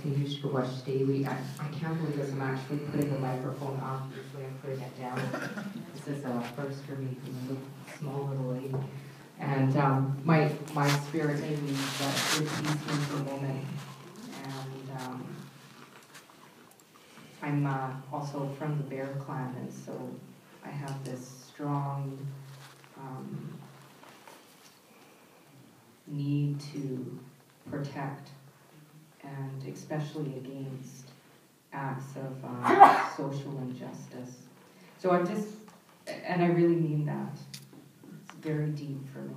continues to watch daily. I can't believe this. I'm actually putting the microphone off. Usually I'm putting it down. This is a first for me from a small little lady. And my spirit made me that good peace means a woman. And I'm also from the Bear Clan, and so I have this strong need to protect, and especially against acts of social injustice. So I'm just, and I really mean that. It's very deep for me.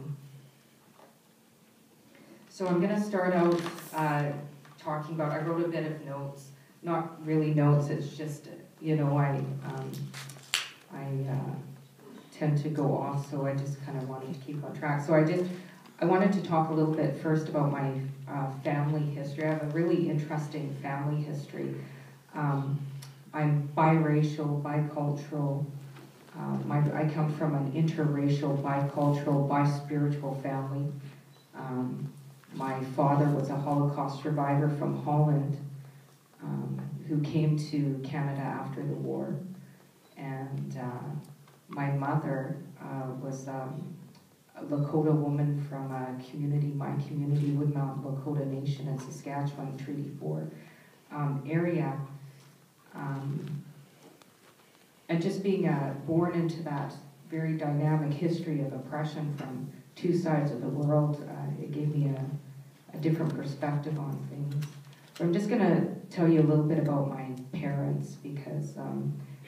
So I'm going to start out talking about, I wrote a bit of notes, not really notes, it's just, you know, I tend to go off, so I just kind of wanted to keep on track. So I wanted to talk a little bit first about my family history. I have a really interesting family history. I'm biracial, bicultural. I come from an interracial, bicultural, bispiritual family. My father was a Holocaust survivor from Holland who came to Canada after the war. And my mother was a Lakota woman from a community, my community, Woodmount Lakota Nation in Saskatchewan, Treaty 4 area. And just being born into that very dynamic history of oppression from two sides of the world, it gave me a different perspective on things. So I'm just going to tell you a little bit about my parents, because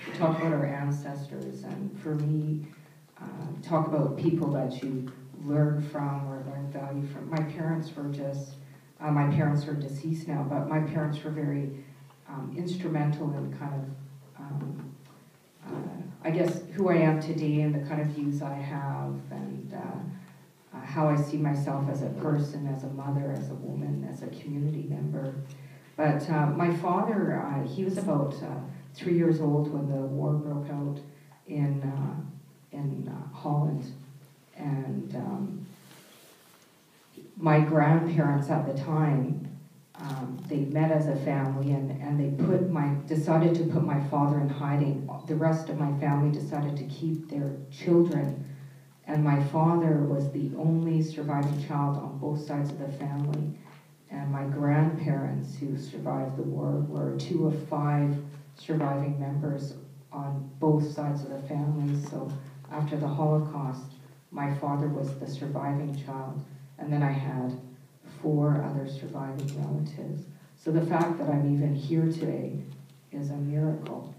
we talk about our ancestors, and for me, talk about people that you learn from or learn value from. My parents were just, my parents are deceased now, but my parents were very instrumental in kind of, I guess, who I am today and the kind of views I have, and how I see myself as a person, as a mother, as a woman, as a community member. But my father, he was about 3 years old when the war broke out in Holland, and my grandparents at the time, they met as a family, and they decided to put my father in hiding. The rest of my family decided to keep their children, and my father was the only surviving child on both sides of the family. And my grandparents who survived the war were 2 of 5 surviving members on both sides of the family. So after the Holocaust, my father was the surviving child, and then I had 4 other surviving relatives. So the fact that I'm even here today is a miracle.